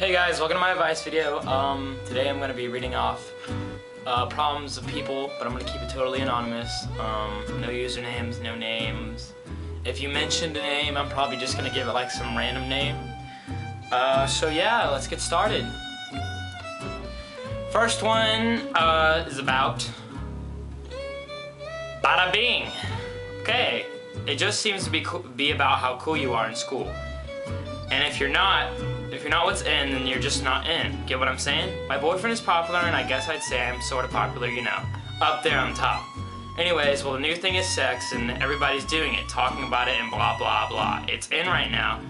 Hey guys, welcome to my advice video. Today I'm going to be reading off problems of people, but I'm going to keep it totally anonymous. No usernames, no names. If you mentioned a name, I'm probably just going to give it like some random name. So yeah, let's get started. First one is about bada bing. Okay, it just seems to be about how cool you are in school. And if you're not what's in, then you're just not in. Get what I'm saying? My boyfriend is popular, and I guess I'd say I'm sort of popular, you know. Up there on top. Anyways, well, the new thing is sex, and everybody's doing it, talking about it, and blah, blah, blah. It's in right now.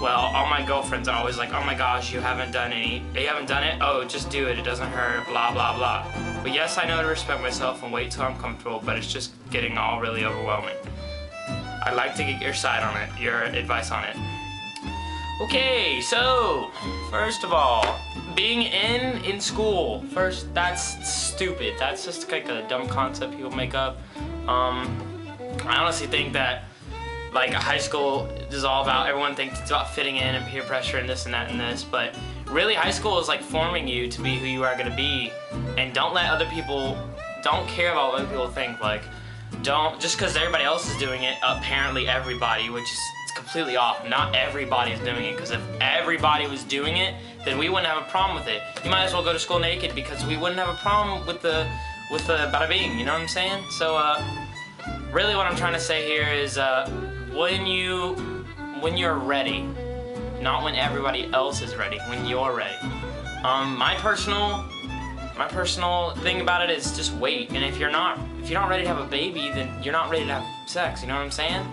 Well, all my girlfriends are always like, oh my gosh, you haven't done it? Oh, just do it, it doesn't hurt, blah, blah, blah. But yes, I know to respect myself and wait till I'm comfortable, but it's just getting all really overwhelming. I'd like to get your side on it, your advice on it. Okay, so, first of all, being in school. First, that's stupid. That's just like a dumb concept people make up. I honestly think that, like, high school is all about, everyone thinks it's about fitting in and peer pressure and this and that and this, but really high school is like forming you to be who you are gonna be, and don't care about what other people think. Like, just because everybody else is doing it, apparently everybody, which is completely off. Not everybody is doing it, because if everybody was doing it, then we wouldn't have a problem with it. You might as well go to school naked, because we wouldn't have a problem with the bada bing, you know what I'm saying? So really what I'm trying to say here is when you're ready, not when everybody else is ready, when you're ready. My personal thing about it is just wait. And if you're not ready to have a baby, then you're not ready to have sex, you know what I'm saying?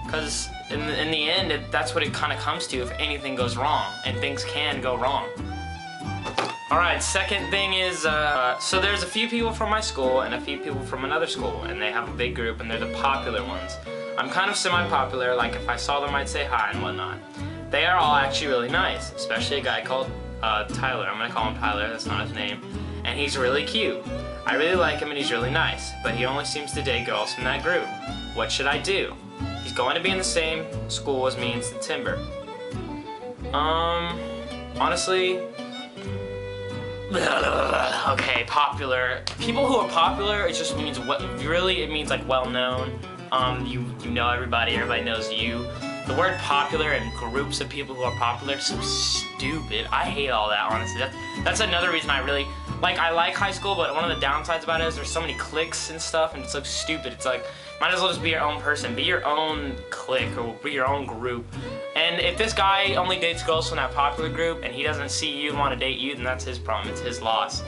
Because in the end, that's what it kind of comes to if anything goes wrong, and things can go wrong. Alright, second thing is, so there's a few people from my school and a few people from another school, and they have a big group, and they're the popular ones. I'm kind of semi-popular, like if I saw them I'd say hi and whatnot. They are all actually really nice, especially a guy called Tyler. I'm gonna call him Tyler, that's not his name. And he's really cute. I really like him and he's really nice, but he only seems to date girls from that group. What should I do? He's going to be in the same school as me in September. Honestly, okay, popular. People who are popular, it just means it means like well known. You know everybody knows you. The word popular and groups of people who are popular is so stupid. I hate all that, honestly. That's another reason I like high school, but one of the downsides about it is there's so many cliques and stuff, and it's so stupid. It's like, might as well just be your own person. Be your own clique, or be your own group. And if this guy only dates girls from that popular group, and he doesn't see you and want to date you, then that's his problem. It's his loss.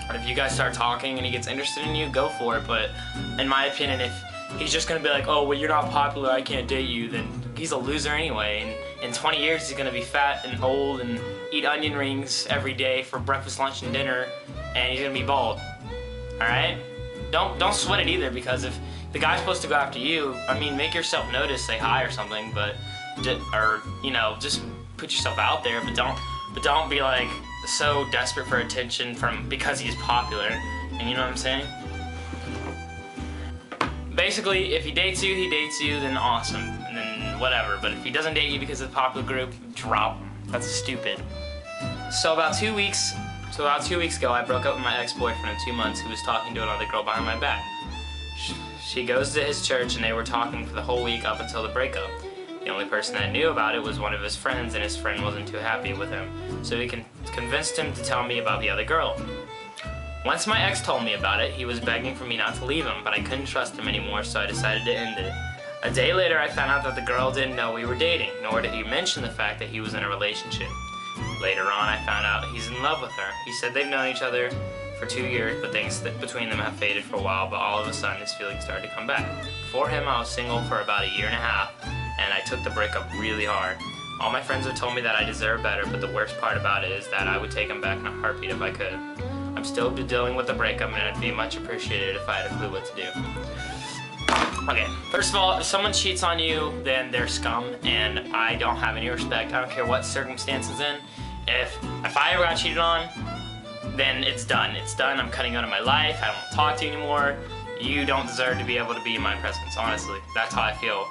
But if you guys start talking and he gets interested in you, go for it. But in my opinion, if he's just gonna be like, oh, well, you're not popular, I can't date you, then he's a loser anyway. And in 20 years, he's gonna be fat and old and eat onion rings every day for breakfast, lunch, and dinner, and he's gonna be bald. Alright? Don't sweat it either, because if the guy's supposed to go after you, I mean, make yourself notice, say hi or something, or you know, just put yourself out there, but don't be like so desperate for attention because he's popular, and you know what I'm saying? Basically, if he dates you, then awesome, and then whatever. But if he doesn't date you because of the popular group, drop him. That's stupid. So about 2 weeks ago, I broke up with my ex-boyfriend of 2 months who was talking to another girl behind my back. She goes to his church, and they were talking for the whole week up until the breakup. The only person that knew about it was one of his friends, and his friend wasn't too happy with him. So he convinced him to tell me about the other girl. Once my ex told me about it, he was begging for me not to leave him, but I couldn't trust him anymore, so I decided to end it. A day later, I found out that the girl didn't know we were dating, nor did he mention the fact that he was in a relationship. Later on, I found out he's in love with her. He said they've known each other for 2 years, but things between them have faded for a while, but all of a sudden his feelings started to come back. Before him, I was single for about 1.5 years, and I took the breakup really hard. All my friends have told me that I deserve better, but the worst part about it is that I would take him back in a heartbeat if I could. I'm still dealing with the breakup, and it'd be much appreciated if I had a clue what to do. Okay, first of all, if someone cheats on you, then they're scum, and I don't have any respect. I don't care what circumstances in. If I ever got cheated on, then it's done. It's done. I'm cutting out of my life. I don't talk to you anymore. You don't deserve to be able to be in my presence, honestly. That's how I feel.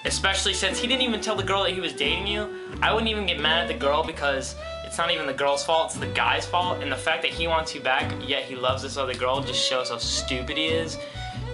Especially since he didn't even tell the girl that he was dating you, I wouldn't even get mad at the girl because it's not even the girl's fault, it's the guy's fault. And the fact that he wants you back, yet he loves this other girl, just shows how stupid he is.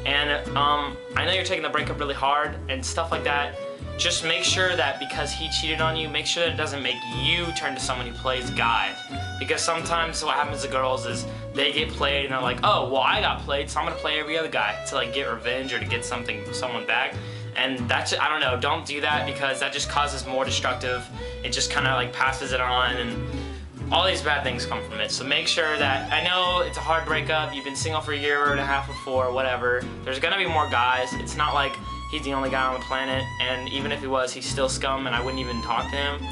And I know you're taking the breakup really hard and stuff like that. Just make sure that because he cheated on you, make sure that it doesn't make you turn to someone who plays guys. Because sometimes what happens to girls is they get played and they're like, oh, well, I got played, so I'm gonna play every other guy to like get revenge or to get someone back. And that's, I don't know, don't do that because that just causes more destructive. It just kind of like passes it on and all these bad things come from it. So make sure that, I know it's a hard breakup, you've been single for a year and a half before, whatever. There's gonna be more guys. It's not like he's the only guy on the planet, and even if he was, he's still scum and I wouldn't even talk to him.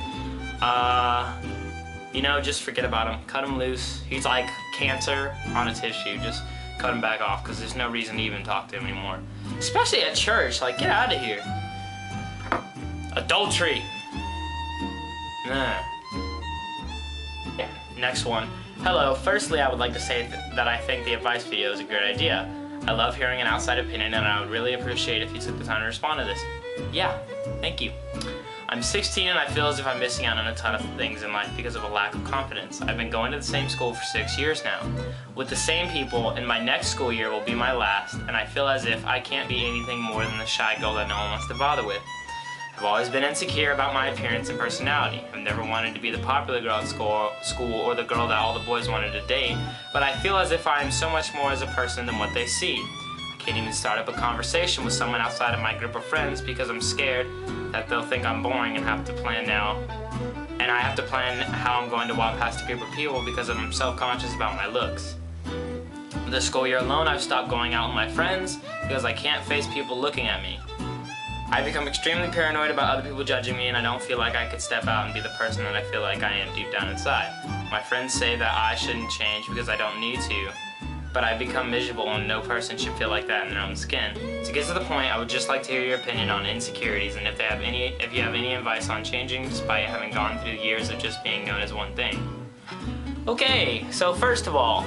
You know, just forget about him. Cut him loose. He's like cancer on a tissue. Just cut him back off because there's no reason to even talk to him anymore. Especially at church. Like, get out of here. Adultery. Nah. Yeah, next one. Hello, firstly I would like to say that I think the advice video is a great idea. I love hearing an outside opinion and I would really appreciate if you took the time to respond to this. Yeah, thank you. I'm 16 and I feel as if I'm missing out on a ton of things in life because of a lack of confidence. I've been going to the same school for 6 years now, with the same people, and my next school year will be my last, and I feel as if I can't be anything more than the shy girl that no one wants to bother with. I've always been insecure about my appearance and personality. I've never wanted to be the popular girl at school or the girl that all the boys wanted to date, but I feel as if I am so much more as a person than what they see. I can't even start up a conversation with someone outside of my group of friends because I'm scared that they'll think I'm boring and have to plan now. And I have to plan how I'm going to walk past a group of people because I'm self-conscious about my looks. This school year alone, I've stopped going out with my friends because I can't face people looking at me. I've become extremely paranoid about other people judging me, and I don't feel like I could step out and be the person that I feel like I am deep down inside. My friends say that I shouldn't change because I don't need to, but I've become miserable and no person should feel like that in their own skin. To get to the point, I would just like to hear your opinion on insecurities and if you have any advice on changing despite having gone through years of just being known as one thing. Okay, so first of all,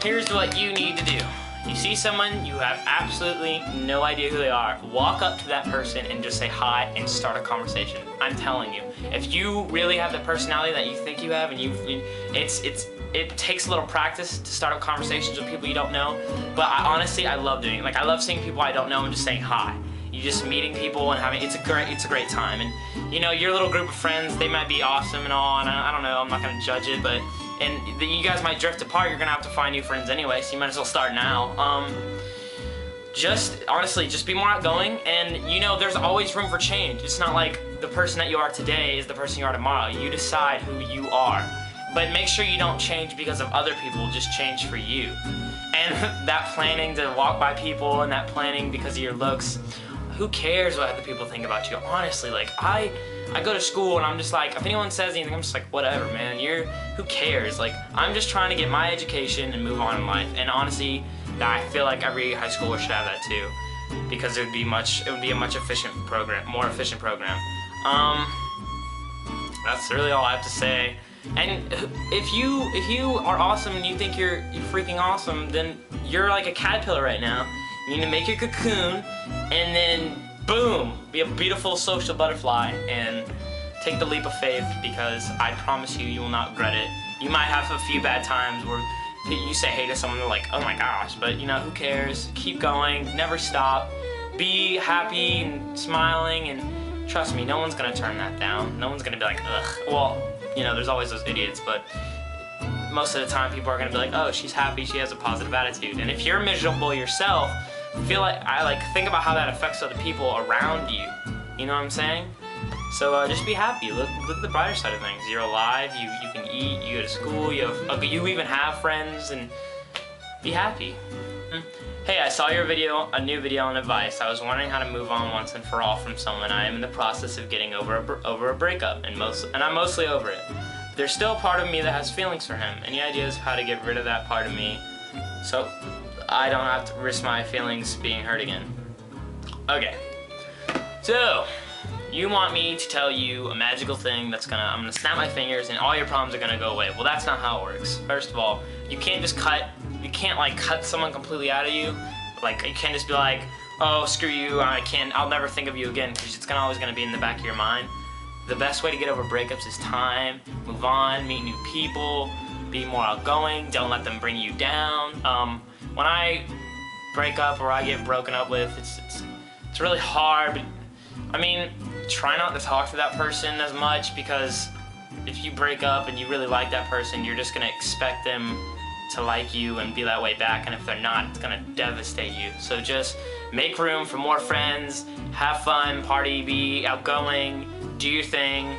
here's what you need to do. You see someone, you have absolutely no idea who they are, walk up to that person and just say hi and start a conversation. I'm telling you, if you really have the personality that you think you have and it takes a little practice to start up conversations with people you don't know, but honestly, I love doing it. Like, I love seeing people I don't know and just saying hi. You just meeting people and having, it's a great time. And you know, your little group of friends, they might be awesome and all, and I don't know, I'm not gonna judge it, but you guys might drift apart, you're gonna have to find new friends anyway, so you might as well start now. Honestly, just be more outgoing, and you know, there's always room for change. It's not like the person that you are today is the person you are tomorrow. You decide who you are. But make sure you don't change because of other people, just change for you. And that planning to walk by people and that planning because of your looks, who cares what other people think about you? Honestly, like, I go to school and I'm just like, if anyone says anything, I'm just like, whatever, man, who cares? Like, I'm just trying to get my education and move on in life. And honestly, I feel like every high schooler should have that too, because it would be a much efficient program, more efficient program. That's really all I have to say. And if you are awesome and you think you're freaking awesome, then you're like a caterpillar right now. You need to make your cocoon and then boom, be a beautiful social butterfly and take the leap of faith, because I promise you, you will not regret it. You might have a few bad times where you say hey to someone, they're like, oh my gosh, but you know, who cares? Keep going, never stop, be happy and smiling, and trust me, no one's gonna turn that down. No one's gonna be like, ugh. Well, you know, there's always those idiots, but most of the time people are gonna be like, oh, she's happy, she has a positive attitude. And if you're miserable yourself, think about how that affects other people around you. You know what I'm saying? So just be happy. Look at the brighter side of things. You're alive. You can eat. You go to school. You even have friends, and be happy. Hey, I saw your video, a new video on advice. I was wondering how to move on once and for all from someone. I am in the process of getting over a breakup, and I'm mostly over it. There's still a part of me that has feelings for him. Any ideas how to get rid of that part of me, so I don't have to risk my feelings being hurt again? Okay. So, you want me to tell you a magical thing that's I'm gonna snap my fingers and all your problems are gonna go away. Well, that's not how it works. First of all, you can't like cut someone completely out of you. Like, you can't just be like, oh, screw you, I'll never think of you again, because it's always gonna be in the back of your mind. The best way to get over breakups is time, move on, meet new people, be more outgoing, don't let them bring you down. When I break up or I get broken up with, it's really hard, but I mean, try not to talk to that person as much, because if you break up and you really like that person, you're just gonna expect them to like you and be that way back, and if they're not, it's gonna devastate you. So just make room for more friends, have fun, party, be outgoing, do your thing.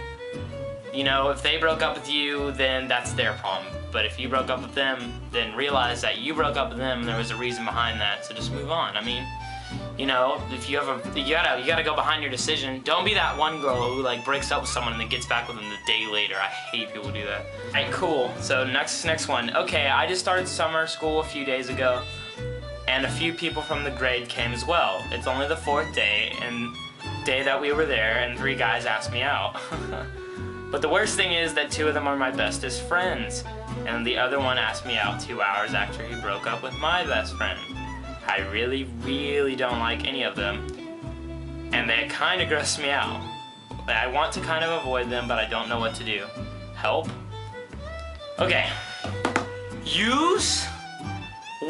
You know, if they broke up with you, then that's their problem. But if you broke up with them, then realize that you broke up with them and there was a reason behind that, so just move on. I mean, you know, if you have you gotta go behind your decision. Don't be that one girl who like breaks up with someone and then gets back with them the day later. I hate people who do that. Alright, cool. So next one. Okay, I just started summer school a few days ago, and a few people from the grade came as well. It's only the 4th day, and day that we were there, and 3 guys asked me out. But the worst thing is that 2 of them are my bestest friends, and the other one asked me out 2 hours after he broke up with my best friend. I really, really don't like any of them, and they kind of gross me out. I want to kind of avoid them, but I don't know what to do. Help? Okay. Use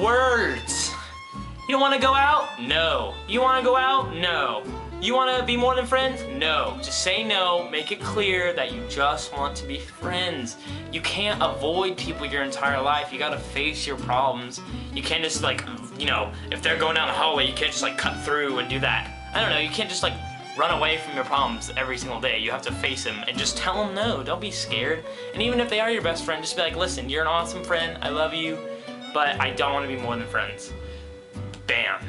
words. You don't want to go out? No. You want to go out? No. You want to be more than friends? No. Just say no, make it clear that you just want to be friends. You can't avoid people your entire life. You gotta face your problems. You can't just like, you know, if they're going down the hallway, you can't just like cut through and do that. I don't know, you can't just like run away from your problems every single day. You have to face them and just tell them no. Don't be scared. And even if they are your best friend, just be like, listen, you're an awesome friend, I love you, but I don't want to be more than friends. Bam.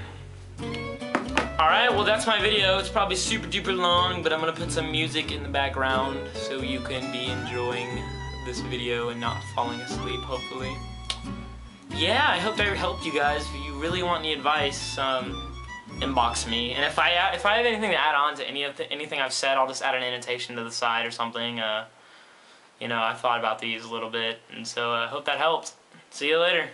Alright, well that's my video. It's probably super duper long, but I'm gonna put some music in the background so you can be enjoying this video and not falling asleep, hopefully. Yeah, I hope I helped you guys. If you really want any advice, inbox me. And if I have anything to add on to anything I've said, I'll just add an annotation to the side or something. You know, I've thought about these a little bit, and so I hope that helped. See you later.